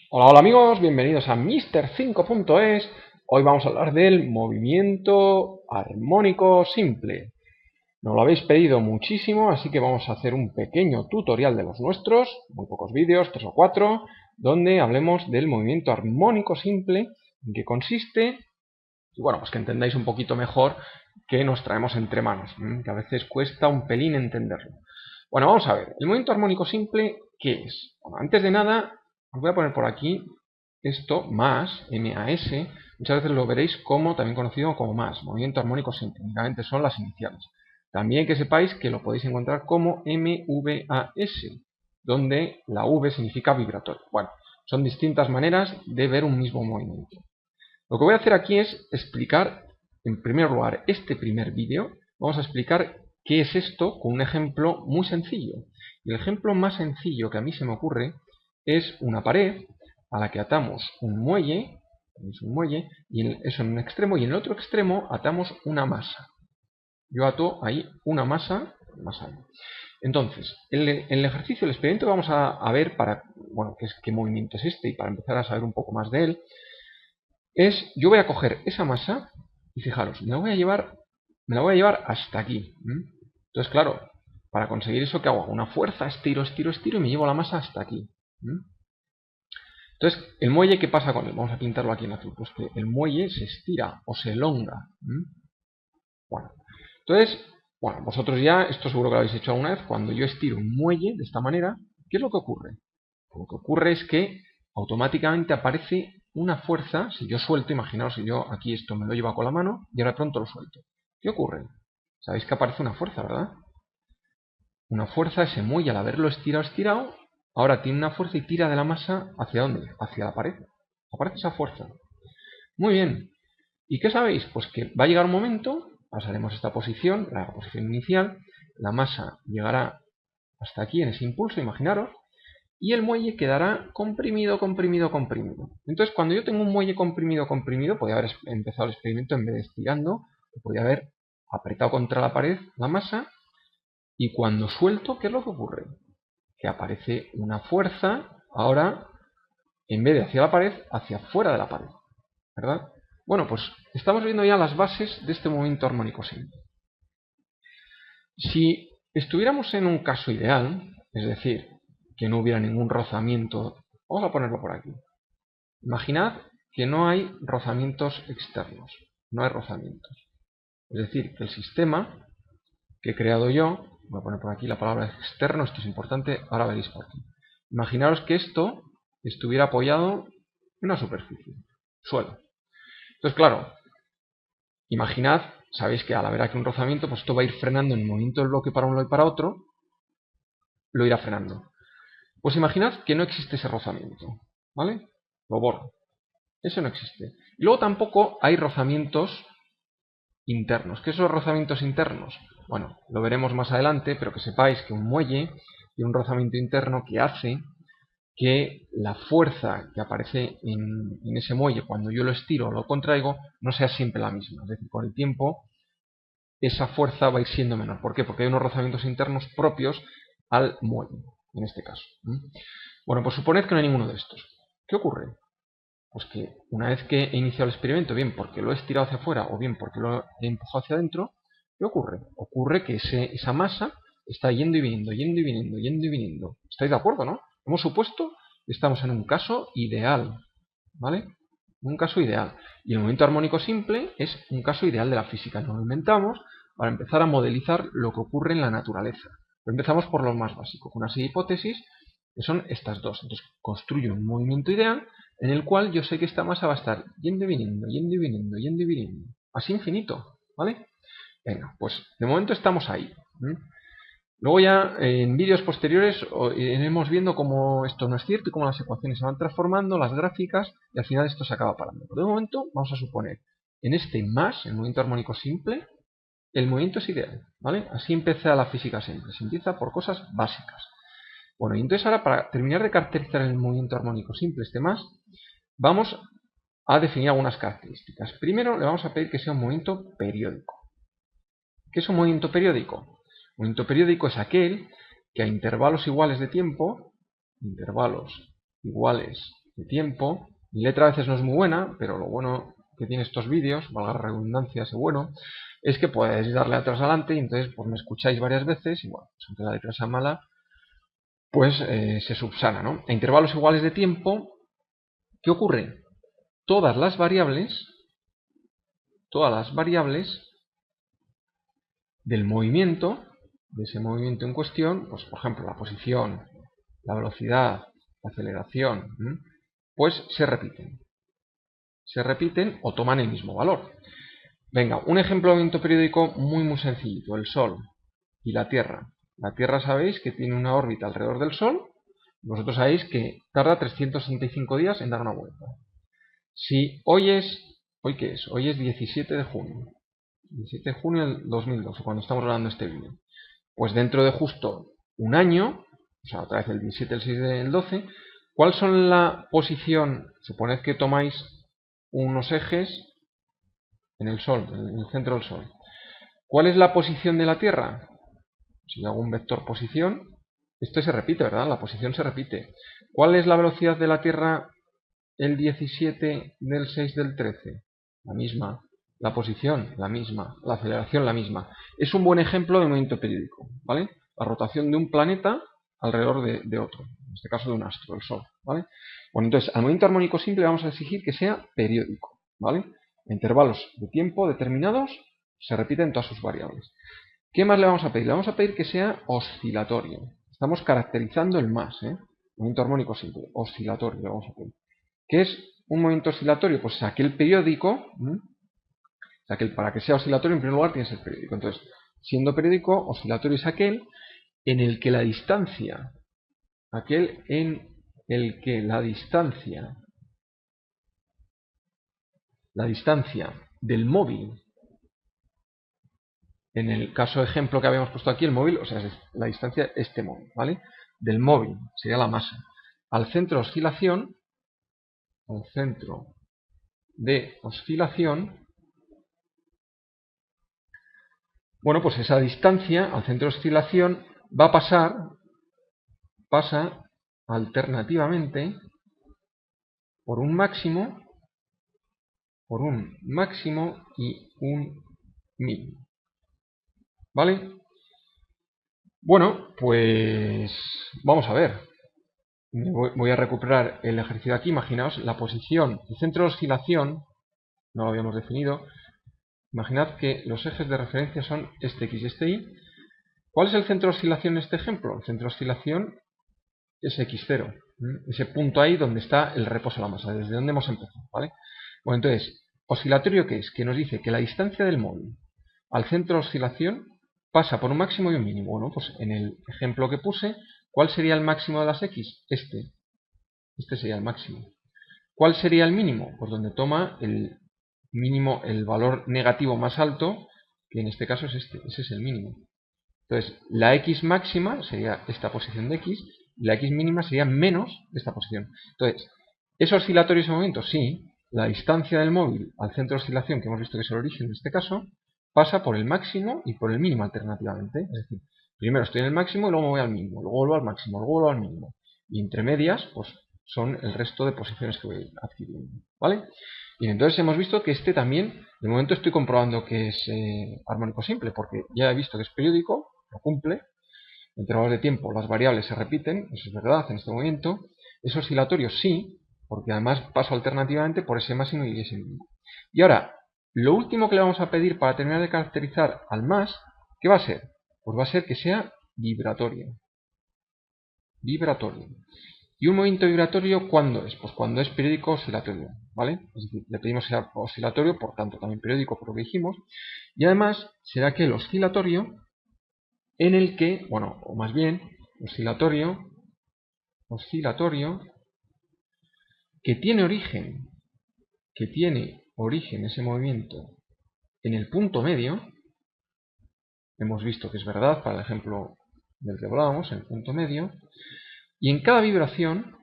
Hola, hola amigos, bienvenidos a Mr5.es. Hoy vamos a hablar del movimiento armónico simple. Nos lo habéis pedido muchísimo, así que vamos a hacer un pequeño tutorial de los nuestros, muy pocos vídeos, 3 o 4, donde hablemos del movimiento armónico simple, en qué consiste, y bueno, pues que entendáis un poquito mejor qué nos traemos entre manos, que a veces cuesta un pelín entenderlo. Bueno, vamos a ver, el movimiento armónico simple, ¿qué es? Bueno, antes de nada, os voy a poner por aquí esto, más, M-A-S, muchas veces lo veréis como, también conocido como más, movimiento armónico simple, únicamente son las iniciales. También que sepáis que lo podéis encontrar como M-V-A-S, donde la V significa vibratorio. Bueno, son distintas maneras de ver un mismo movimiento. Lo que voy a hacer aquí es explicar, en primer lugar, este primer vídeo. Vamos a explicar qué es esto con un ejemplo muy sencillo. Y el ejemplo más sencillo que a mí se me ocurre es una pared a la que atamos un muelle, y eso en un extremo, y en el otro extremo atamos una masa. Yo ato ahí una masa. Entonces, el ejercicio, el experimento que vamos a ver para, bueno, qué movimiento es este y para empezar a saber un poco más de él, es, yo voy a coger esa masa y fijaros, me la voy a llevar hasta aquí. Entonces, claro, para conseguir eso, ¿qué hago? Una fuerza, estiro y me llevo la masa hasta aquí. Entonces, el muelle, ¿qué pasa con él? Vamos a pintarlo aquí en azul. Pues que el muelle se estira o se elonga. Bueno, entonces, bueno, vosotros ya, esto seguro que lo habéis hecho alguna vez, cuando yo estiro un muelle de esta manera, ¿qué es lo que ocurre? Lo que ocurre es que automáticamente aparece una fuerza. Si yo suelto, imaginaos si yo aquí esto me lo llevo con la mano y ahora de pronto lo suelto. ¿Qué ocurre? Sabéis que aparece una fuerza, ¿verdad? Una fuerza, ese muelle al haberlo estirado, ahora tiene una fuerza y tira de la masa ¿hacia dónde? Hacia la pared. Aparece esa fuerza. Muy bien. ¿Y qué sabéis? Pues que va a llegar un momento, pasaremos esta posición, la posición inicial, la masa llegará hasta aquí en ese impulso, imaginaros, y el muelle quedará comprimido. Entonces, cuando yo tengo un muelle comprimido, podría haber empezado el experimento en vez de estirando, podría haber apretado contra la pared la masa, y cuando suelto, ¿qué es lo que ocurre? Que aparece una fuerza, ahora, en vez de hacia la pared, hacia fuera de la pared, ¿verdad? Bueno, pues estamos viendo ya las bases de este movimiento armónico simple. Si estuviéramos en un caso ideal, es decir, que no hubiera ningún rozamiento, vamos a ponerlo por aquí. Imaginad que no hay rozamientos externos, no hay rozamientos. Es decir, que el sistema que he creado yo, voy a poner por aquí la palabra externo, esto es importante, ahora veréis por qué. Imaginaros que esto estuviera apoyado en una superficie, suelo. Entonces, claro, imaginad, sabéis que al haber aquí un rozamiento, pues esto va a ir frenando en el movimiento del bloque para un lado y para otro, lo irá frenando. Pues imaginad que no existe ese rozamiento, ¿vale? Lo borro. Eso no existe. Y luego tampoco hay rozamientos internos. ¿Qué son los rozamientos internos? Bueno, lo veremos más adelante, pero que sepáis que un muelle tiene un rozamiento interno que hace que la fuerza que aparece en ese muelle cuando yo lo estiro o lo contraigo no sea siempre la misma. Es decir, con el tiempo esa fuerza va a ir siendo menor. ¿Por qué? Porque hay unos rozamientos internos propios al muelle, en este caso. Bueno, pues suponed que no hay ninguno de estos. ¿Qué ocurre? Pues que una vez que he iniciado el experimento, bien porque lo he estirado hacia afuera o bien porque lo he empujado hacia adentro, ¿qué ocurre? Ocurre que esa masa está yendo y viniendo. ¿Estáis de acuerdo, no? Hemos supuesto que estamos en un caso ideal, ¿vale? Un caso ideal. Y el movimiento armónico simple es un caso ideal de la física. Nos lo inventamos para empezar a modelizar lo que ocurre en la naturaleza. Pero empezamos por lo más básico, con una serie de hipótesis que son estas dos. Entonces construyo un movimiento ideal en el cual yo sé que esta masa va a estar yendo y viniendo. Así infinito, ¿vale? Venga, pues de momento estamos ahí. Luego ya en vídeos posteriores iremos viendo cómo esto no es cierto y cómo las ecuaciones se van transformando, las gráficas, y al final esto se acaba parando. Pero de momento vamos a suponer en este más, el movimiento armónico simple, el movimiento es ideal, ¿vale? Así empieza la física siempre, se empieza por cosas básicas. Bueno, y entonces ahora para terminar de caracterizar el movimiento armónico simple, este más, vamos a definir algunas características. Primero le vamos a pedir que sea un movimiento periódico. ¿Qué es un movimiento periódico? Un movimiento periódico es aquel que a intervalos iguales de tiempo, intervalos iguales de tiempo. Mi letra a veces no es muy buena, pero lo bueno que tiene estos vídeos, valga la redundancia, ese bueno, es que podéis darle atrás adelante y entonces pues me escucháis varias veces y bueno, pues aunque la letra sea mala, pues se subsana, ¿no? A intervalos iguales de tiempo, ¿qué ocurre? Todas las variables del movimiento, de ese movimiento en cuestión, pues por ejemplo la posición, la velocidad, la aceleración, pues se repiten. Se repiten o toman el mismo valor. Venga, un ejemplo de movimiento periódico muy sencillito, el Sol y la Tierra. La Tierra sabéis que tiene una órbita alrededor del Sol, vosotros sabéis que tarda 365 días en dar una vuelta. Si ¿hoy qué es? Hoy es 17 de junio. 17 de junio del 2012, cuando estamos grabando este vídeo. Pues dentro de justo un año, o sea, otra vez el 17, el 6 del 12, ¿cuál son la posición? Suponed que tomáis unos ejes en el Sol, en el centro del Sol. ¿Cuál es la posición de la Tierra? Si hago un vector posición, esto se repite, ¿verdad? La posición se repite. ¿Cuál es la velocidad de la Tierra el 17 del 6 del 13? La misma. La posición, la misma. La aceleración, la misma. Es un buen ejemplo de movimiento periódico, ¿vale? La rotación de un planeta alrededor de otro. En este caso de un astro, el Sol, ¿vale? Bueno, entonces, al movimiento armónico simple vamos a exigir que sea periódico, ¿vale? A intervalos de tiempo determinados se repiten todas sus variables. ¿Qué más le vamos a pedir? Le vamos a pedir que sea oscilatorio. Estamos caracterizando el más, ¿eh? Movimiento armónico simple, oscilatorio le vamos a pedir. ¿Qué es un movimiento oscilatorio? Pues aquel periódico, para que sea oscilatorio en primer lugar tiene que ser periódico. Entonces, siendo periódico, oscilatorio es aquel en el que la distancia, la distancia del móvil, en el caso ejemplo que habíamos puesto aquí, el móvil, o sea, es la distancia este móvil, ¿vale? Del móvil, sería la masa, al centro de oscilación, bueno, pues esa distancia al centro de oscilación va a pasa alternativamente por un máximo y un mínimo. ¿Vale? Bueno, pues vamos a ver. Voy a recuperar el ejercicio aquí. Imaginaos la posición, el centro de oscilación, no lo habíamos definido. Imaginad que los ejes de referencia son este X y este Y. ¿Cuál es el centro de oscilación en este ejemplo? El centro de oscilación es X0. Ese punto ahí donde está el reposo de la masa, desde donde hemos empezado, ¿vale? Bueno, entonces, ¿oscilatorio qué es? Que nos dice que la distancia del móvil al centro de oscilación pasa por un máximo y un mínimo. Bueno, pues en el ejemplo que puse, ¿cuál sería el máximo de las X? Este sería el máximo. ¿Cuál sería el mínimo? Pues donde toma el mínimo, el valor negativo más alto, que en este caso es este, ese es el mínimo. Entonces, la X máxima sería esta posición de X, y la X mínima sería menos de esta posición. Entonces, ¿es oscilatorio ese momento? Sí. La distancia del móvil al centro de oscilación, que hemos visto que es el origen en este caso, pasa por el máximo y por el mínimo alternativamente. Es decir, primero estoy en el máximo y luego me voy al mínimo, luego vuelvo al máximo, luego vuelvo al mínimo. Y entre medias, pues son el resto de posiciones que voy adquiriendo. ¿Vale? Y entonces hemos visto que este también, de momento estoy comprobando que es armónico simple, porque ya he visto que es periódico, lo cumple, en intervalos de tiempo las variables se repiten, eso es verdad en este momento. Es oscilatorio, sí, porque además paso alternativamente por ese máximo y ese mínimo. Y ahora, lo último que le vamos a pedir para terminar de caracterizar al más, ¿qué va a ser? Pues va a ser que sea vibratorio. Vibratorio. ¿Y un movimiento vibratorio cuándo es? Pues cuando es periódico oscilatorio, ¿vale? Es decir, le pedimos que sea oscilatorio, por tanto también periódico por lo que dijimos. Y además será que el oscilatorio en el que, bueno, o más bien, oscilatorio que tiene origen ese movimiento en el punto medio. Hemos visto que es verdad para el ejemplo del que hablábamos, en el punto medio, y en cada vibración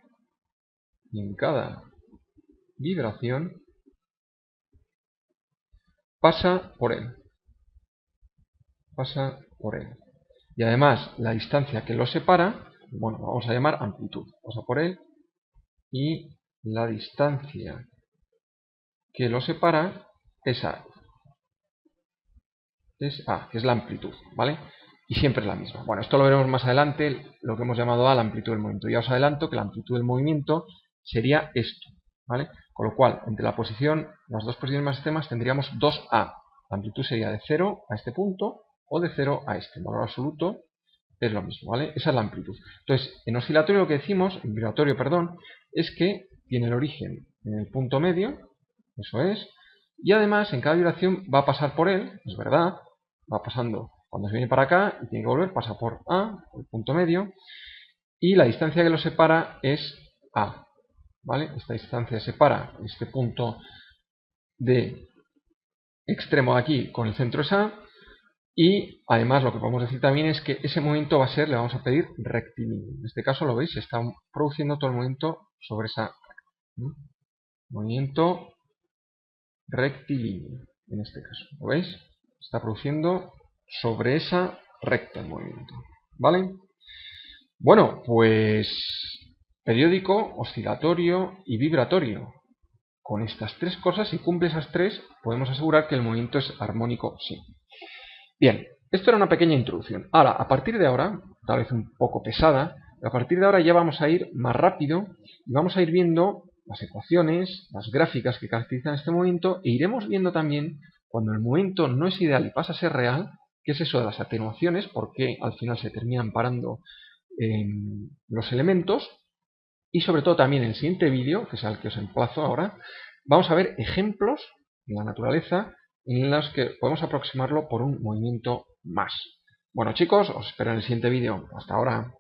pasa por él. Y además la distancia que lo separa, bueno, vamos a llamar amplitud. Pasa por él y la distancia que lo separa es A. Es A, que es la amplitud, ¿vale? Y siempre es la misma. Bueno, esto lo veremos más adelante, lo que hemos llamado A, la amplitud del movimiento. Ya os adelanto que la amplitud del movimiento sería esto, ¿vale? Con lo cual, entre la posición, las dos posiciones más extremas tendríamos 2A. La amplitud sería de 0 a este punto o de 0 a este. En valor absoluto es lo mismo, ¿vale? Esa es la amplitud. Entonces, en oscilatorio lo que decimos, en vibratorio, perdón, es que tiene el origen en el punto medio, eso es, y además en cada vibración va a pasar por él, es verdad, va pasando cuando se viene para acá y tiene que volver, pasa por A, por el punto medio, y la distancia que lo separa es A, ¿vale? Esta distancia separa este punto de extremo de aquí con el centro es A, y además lo que podemos decir también es que ese movimiento va a ser, le vamos a pedir rectilíneo. En este caso lo veis, se está produciendo todo el movimiento sobre esa movimiento rectilíneo, en este caso, ¿lo veis? Se está produciendo sobre esa recta el movimiento, ¿vale? Bueno, pues periódico, oscilatorio y vibratorio. Con estas tres cosas, si cumple esas tres, podemos asegurar que el movimiento es armónico sí. Bien, esto era una pequeña introducción. Ahora, a partir de ahora, tal vez un poco pesada, a partir de ahora ya vamos a ir más rápido y vamos a ir viendo las ecuaciones, las gráficas que caracterizan este movimiento e iremos viendo también cuando el movimiento no es ideal y pasa a ser real, qué es eso de las atenuaciones, porque al final se terminan parando los elementos, y sobre todo también en el siguiente vídeo, que es al que os emplazo ahora, vamos a ver ejemplos en la naturaleza en los que podemos aproximarlo por un movimiento más. Bueno chicos, os espero en el siguiente vídeo. Hasta ahora.